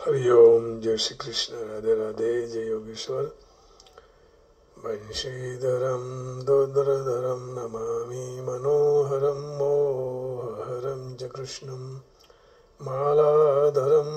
हरि ओम। जय श्री कृष्ण। राधे राधे। जय योगेश्वर। वंशीधरम दुर्धरधरम नमामि मनोहरम मोहहरम च कृष्णं मालाधरम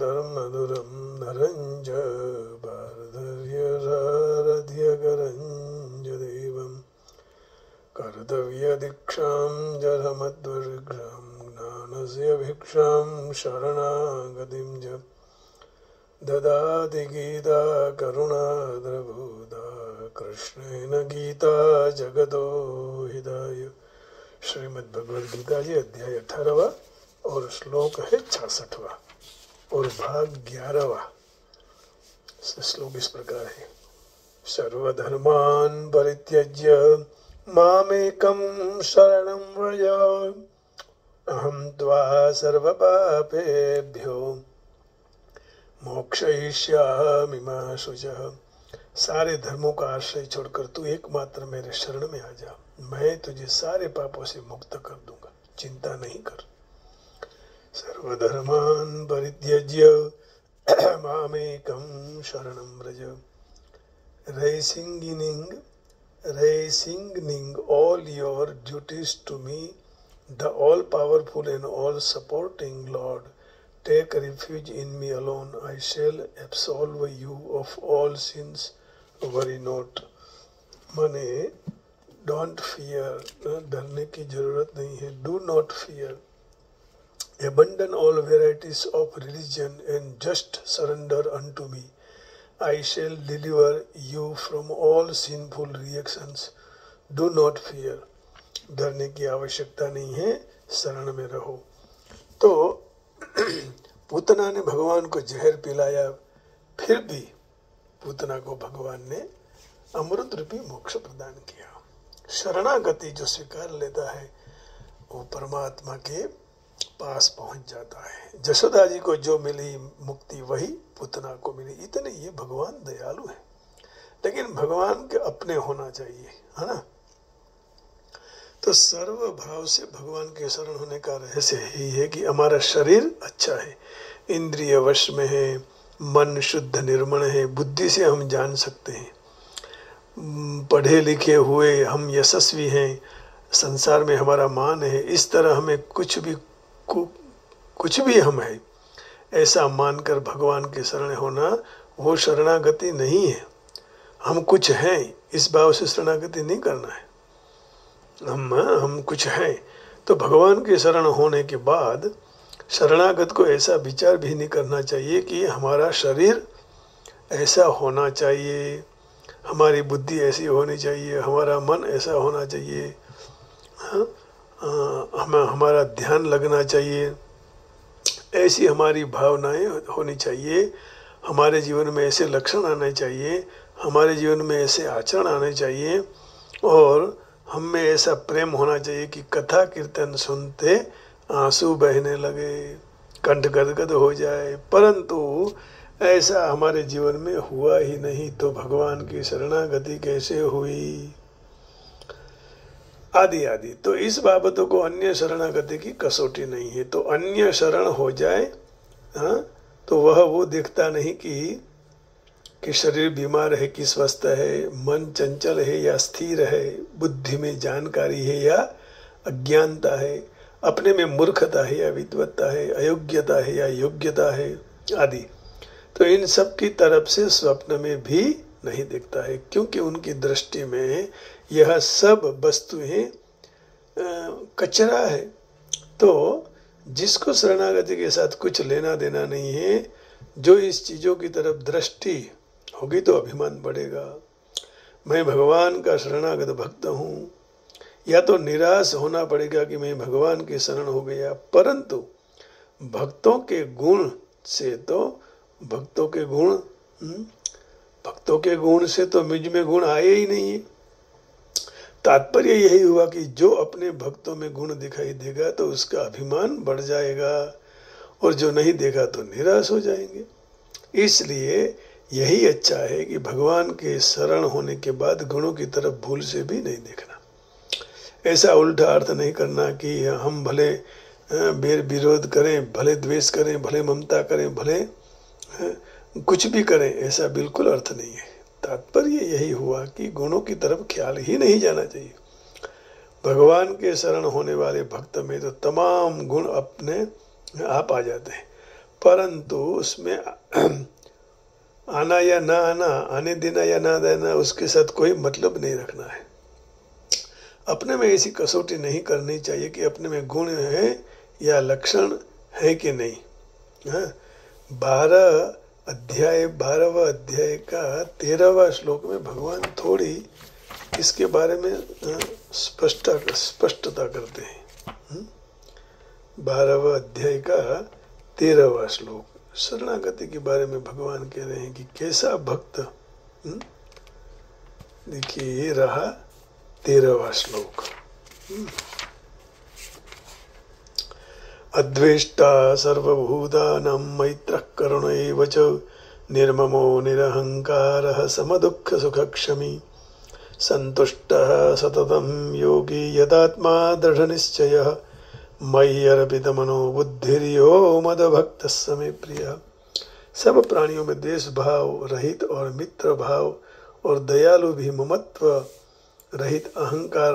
धर्मधुरम धरं च भारधर्यराध्यकरं च देवं कर्तव्यदीक्षां जलमध्वरिग्रहं ज्ञानस्य भिक्षां शरणागतिं च ददाति गीता करुणाद्रभूता कृष्णेन गीता जगतो हिताय। श्रीमद् भगवद गीता जी अध्याय 18वां और श्लोक है 66वां और भाग 11वां। श्लोक इस प्रकार है। सर्वधर्मान् परित्यज्य मामेकं शरणं व्रज अहं त्वा सर्वपापेभ्यो मोक्षयिष्यामि मा शुचः। सारे धर्मों का आश्रय छोड़कर तू एकमात्र मेरे शरण में आ जा, मैं तुझे सारे पापों से मुक्त कर दूंगा, चिंता नहीं कर। सर्वधर्मान् परित्यज्य मामेकं शरणं Vraj. Resigning all your duties to me, the all-powerful and all-supporting Lord, take refuge in me alone. I shall absolve you of all sins. Worry not. माने don't fear, डरने की जरूरत नहीं है. Do not fear. Abandon all varieties of religion and just surrender unto me. I shall deliver you from all sinful reactions. Do not fear. डरने की आवश्यकता नहीं है, शरण में रहो। तो पूतना ने भगवान को जहर पिलाया, फिर भी पूतना को भगवान ने अमृत रूपी मोक्ष प्रदान किया। शरणागति जो स्वीकार लेता है वो परमात्मा के पास पहुंच जाता है। जशोदा जी को जो मिली मुक्ति वही पूतना को मिली। इतने ये भगवान दयालु है, लेकिन भगवान के अपने होना चाहिए, है ना। तो सर्व भाव से भगवान के शरण होने का रहस्य यही है कि हमारा शरीर अच्छा है, इंद्रिय वश में है, मन शुद्ध निर्मल है, बुद्धि से हम जान सकते हैं, पढ़े लिखे हुए हम यशस्वी हैं, संसार में हमारा मान है, इस तरह हमें कुछ भी हम है ऐसा मानकर भगवान के शरण होना वो शरणागति नहीं है। हम कुछ हैं इस भाव से शरणागति नहीं करना है। हम कुछ हैं तो भगवान के शरण होने के बाद शरणागत को ऐसा विचार भी नहीं करना चाहिए कि हमारा शरीर ऐसा होना चाहिए, हमारी बुद्धि ऐसी होनी चाहिए, हमारा मन ऐसा होना चाहिए, हमारा ध्यान लगना चाहिए, ऐसी हमारी भावनाएं होनी चाहिए, हमारे जीवन में ऐसे लक्षण आने चाहिए, हमारे जीवन में ऐसे आचरण आने चाहिए और हम में ऐसा प्रेम होना चाहिए कि कथा कीर्तन सुनते आंसू बहने लगे, कंठ गदगद हो जाए। परंतु ऐसा हमारे जीवन में हुआ ही नहीं तो भगवान की शरणागति कैसे हुई, आदि आदि। तो इस बाबतों को अन्य शरणागति की कसौटी नहीं है। तो अन्य शरण हो जाए तो वह वो देखता नहीं कि शरीर बीमार है कि स्वस्थ है, मन चंचल है या स्थिर है, बुद्धि में जानकारी है या अज्ञानता है, अपने में मूर्खता है या विद्वत्ता है, अयोग्यता है या योग्यता है आदि। तो इन सब की तरफ से स्वप्न में भी नहीं देखता है, क्योंकि उनकी दृष्टि में यह सब वस्तुएं कचरा है। तो जिसको शरणागति के साथ कुछ लेना देना नहीं है, जो इस चीजों की तरफ दृष्टि होगी तो अभिमान बढ़ेगा। मैं भगवान का शरणागत भक्त हूँ, या तो निराश होना पड़ेगा कि मैं भगवान के शरण हो गया। परंतु भक्तों के गुण से तो भक्तों के गुण से तो मुझ में गुण आए ही नहीं है। तात्पर्य यही हुआ कि जो अपने भक्तों में गुण दिखाई देगा तो उसका अभिमान बढ़ जाएगा और जो नहीं देखा तो निराश हो जाएंगे। इसलिए यही अच्छा है कि भगवान के शरण होने के बाद गुणों की तरफ भूल से भी नहीं देखना। ऐसा उल्टा अर्थ नहीं करना कि हम भले बैर विरोध करें, भले द्वेष करें, भले ममता करें, भले कुछ भी करें, ऐसा बिल्कुल अर्थ नहीं है। तात्पर्य यही हुआ कि गुणों की तरफ ख्याल ही नहीं जाना चाहिए। भगवान के शरण होने वाले भक्त में तो तमाम गुण अपने आप आ जाते हैं, परंतु उसमें आना या ना आना, आने देना या ना देना, उसके साथ कोई मतलब नहीं रखना है। अपने में ऐसी कसौटी नहीं करनी चाहिए कि अपने में गुण है या लक्षण है कि नहीं। 12वां अध्याय का 13वां श्लोक में भगवान थोड़ी इसके बारे में स्पष्टता करते हैं। 12वां अध्याय का 13वां श्लोक शरणागति के बारे में भगवान कह रहे हैं कि कैसा भक्त। देखिए ये रहा 13वां श्लोक। अद्वेष्टा सर्वभूतानां मैत्रः करुण एव च निर्ममो निरहंकारः समदुःख सुखक्षमी संतुष्टः सततं योगी यदात्मा दृढनिश्चयः मय्यर्पितमनो बुद्धिर्यो मदभक्तः स मे प्रियः। सब प्राणियों में देश भाव रहित और मित्र भाव और दयालु भी ममत्व रहित, अहंकार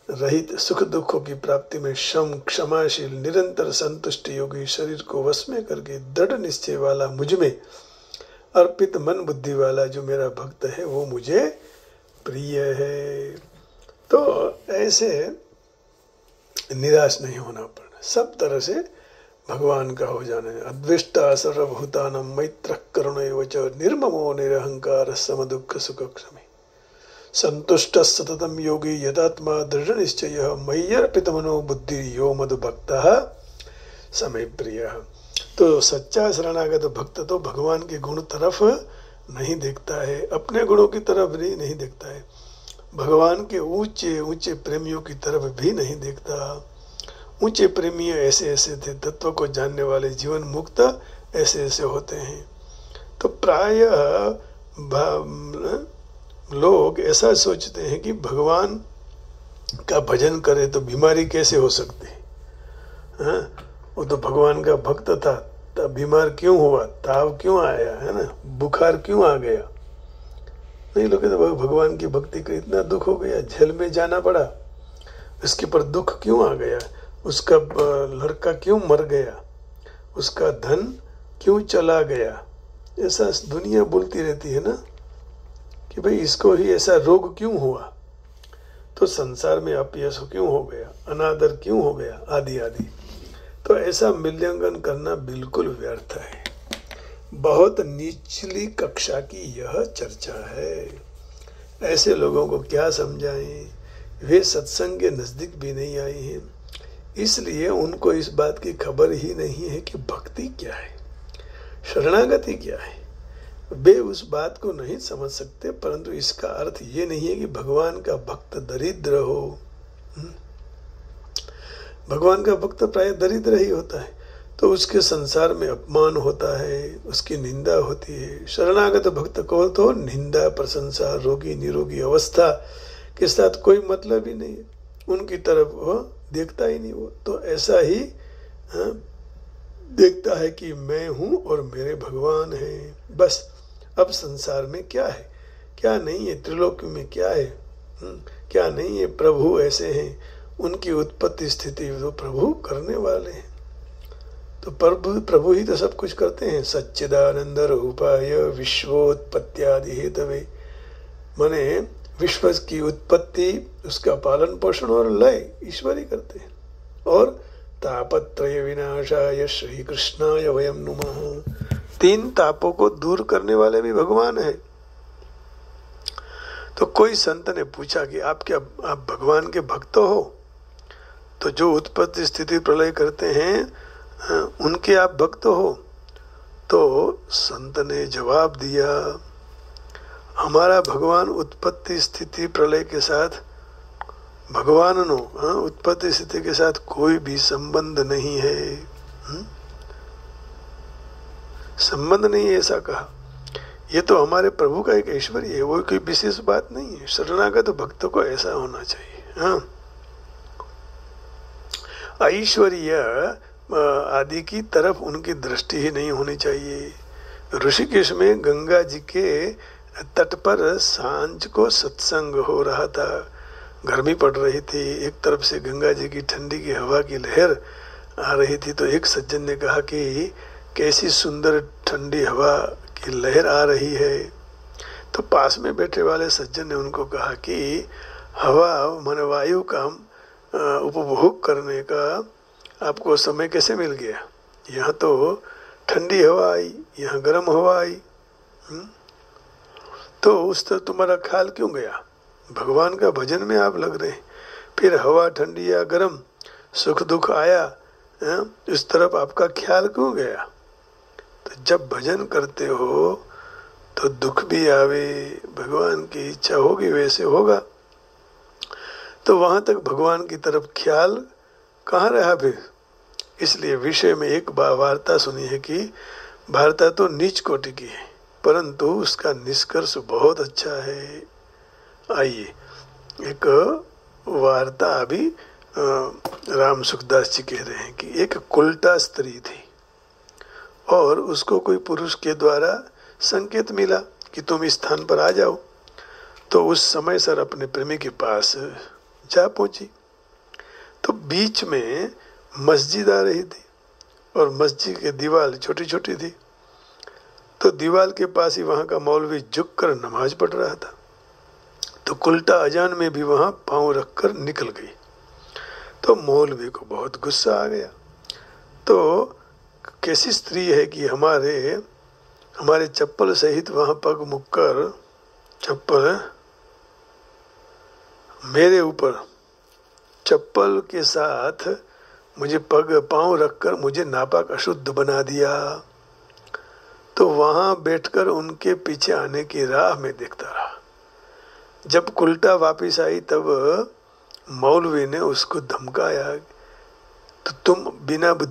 रहित, सुख दुखों की प्राप्ति में क्षम क्षमाशील, निरंतर संतुष्ट योगी, शरीर को वश में करके दृढ़ निश्चय वाला, मुझ में अर्पित मन बुद्धि वाला जो मेरा भक्त है वो मुझे प्रिय है। तो ऐसे निराश नहीं होना पड़ना, सब तरह से भगवान का हो जाना है। अद्वेष्टा सर्वभूतानां मैत्रः करुण एव च निर्ममो निरहंकारः समदुःख सुखक्षमी संतुष्टः सततं योगी यदात्मा दृढ़ निश्चयः मय्यर्पितमनो बुद्धिर्यो मद्भक्तः स मे प्रियः। तो सच्चा शरणागत भक्त तो भगवान के गुण तरफ नहीं देखता है, अपने गुणों की तरफ भी नहीं देखता है, भगवान के ऊंचे ऊंचे प्रेमियों की तरफ भी नहीं देखता। ऊंचे प्रेमी ऐसे ऐसे थे, तत्व को जानने वाले जीवन मुक्त ऐसे ऐसे होते हैं। तो प्राय लोग ऐसा सोचते हैं कि भगवान का भजन करे तो बीमारी कैसे हो सकती है। वो तो भगवान का भक्त था, तब बीमार क्यों हुआ, ताव क्यों आया, है ना, बुखार क्यों आ गया। नहीं लोग तो भगवान की भक्ति का इतना दुख हो गया, जेल में जाना पड़ा, इसके पर दुख क्यों आ गया, उसका लड़का क्यों मर गया, उसका धन क्यों चला गया। ऐसा दुनिया बोलती रहती है ना कि भाई इसको ही ऐसा रोग क्यों हुआ, तो संसार में अपयश क्यों हो गया, अनादर क्यों हो गया, आदि आदि। तो ऐसा मूल्यांकन करना बिल्कुल व्यर्थ है। बहुत निचली कक्षा की यह चर्चा है। ऐसे लोगों को क्या समझाएं, वे सत्संग के नजदीक भी नहीं आए हैं, इसलिए उनको इस बात की खबर ही नहीं है कि भक्ति क्या है, शरणागति क्या है। वे उस बात को नहीं समझ सकते, परंतु इसका अर्थ ये नहीं है कि भगवान का भक्त दरिद्र हो। भगवान का भक्त प्राय दरिद्र ही होता है, तो उसके संसार में अपमान होता है, उसकी निंदा होती है। शरणागत भक्त को तो निंदा, प्रशंसा, रोगी निरोगी अवस्था के साथ कोई मतलब ही नहीं है, उनकी तरफ वो देखता ही नहीं। वो तो ऐसा ही देखता है कि मैं हूँ और मेरे भगवान हैं, बस। अब संसार में क्या है क्या नहीं है, त्रिलोक में क्या है क्या नहीं है, प्रभु ऐसे हैं, उनकी उत्पत्ति स्थिति तो प्रभु करने वाले हैं। तो प्रभु ही तो सब कुछ करते हैं। सच्चिदानंद रूपाय विश्वोत्पत्त्यादि हेतवे, माने विश्व की उत्पत्ति, उसका पालन पोषण और लय ईश्वर ही करते हैं। और तापत्रय विनाशाय श्री कृष्णाय वयम नुमः, 3 तापों को दूर करने वाले भी भगवान है। तो कोई संत ने पूछा कि आप भगवान के भक्त हो, तो जो उत्पत्ति स्थिति प्रलय करते हैं उनके आप भक्त हो। तो संत ने जवाब दिया, हमारा भगवान उत्पत्ति स्थिति प्रलय के साथ, भगवान नो उत्पत्ति स्थिति के साथ कोई भी संबंध नहीं है, संबंध नहीं है, ऐसा कहा। ये तो हमारे प्रभु का एक ऐश्वर्य है, वो कोई विशेष बात नहीं है। शरणागत भक्तों को ऐसा होना चाहिए। ऐश्वर्य आदि की तरफ उनकी दृष्टि ही नहीं होनी चाहिए। ऋषिकेश में गंगा जी के तट पर सांझ को सत्संग हो रहा था। गर्मी पड़ रही थी, एक तरफ से गंगा जी की ठंडी की हवा की लहर आ रही थी। तो एक सज्जन ने कहा कि कैसी सुंदर ठंडी हवा की लहर आ रही है। तो पास में बैठे वाले सज्जन ने उनको कहा कि हवा मन वायु का उपभोग करने का आपको समय कैसे मिल गया? यहाँ तो ठंडी हवा आई, यहाँ गर्म हवा आई। तो उस तरह तुम्हारा ख्याल क्यों गया? भगवान का भजन में आप लग रहे हैं, फिर हवा ठंडी या गर्म, सुख दुख आया, इस तरफ आपका ख्याल क्यों गया? तो जब भजन करते हो तो दुख भी आवे, भगवान की इच्छा होगी वैसे होगा। तो वहां तक भगवान की तरफ ख्याल कहाँ रहा फिर? इसलिए विषय में एक वार्ता सुनी है कि वार्ता तो नीच कोटि की है, परंतु उसका निष्कर्ष बहुत अच्छा है। आइए एक वार्ता अभी राम सुखदास जी कह रहे हैं कि एक कुलटा स्त्री थी और उसको कोई पुरुष के द्वारा संकेत मिला कि तुम इस स्थान पर आ जाओ। तो उस समय सर अपने प्रेमी के पास जा पहुंची। तो बीच में मस्जिद आ रही थी और मस्जिद की दीवार छोटी छोटी थी। तो दीवार के पास ही वहां का मौलवी झुक कर नमाज पढ़ रहा था। तो कुलटा अजान में भी वहां पांव रखकर निकल गई। तो मौलवी को बहुत गुस्सा आ गया। तो कैसी स्त्री है कि हमारे चप्पल सहित वहां पग मुक कर, चप्पल मेरे ऊपर चप्पल के साथ मुझे पांव रखकर मुझे नापाक अशुद्ध बना दिया। तो वहां बैठकर उनके पीछे आने की राह में देखता रहा। जब कुलटा वापिस आई तब मौलवी ने उसको धमकाया तो तुम बिना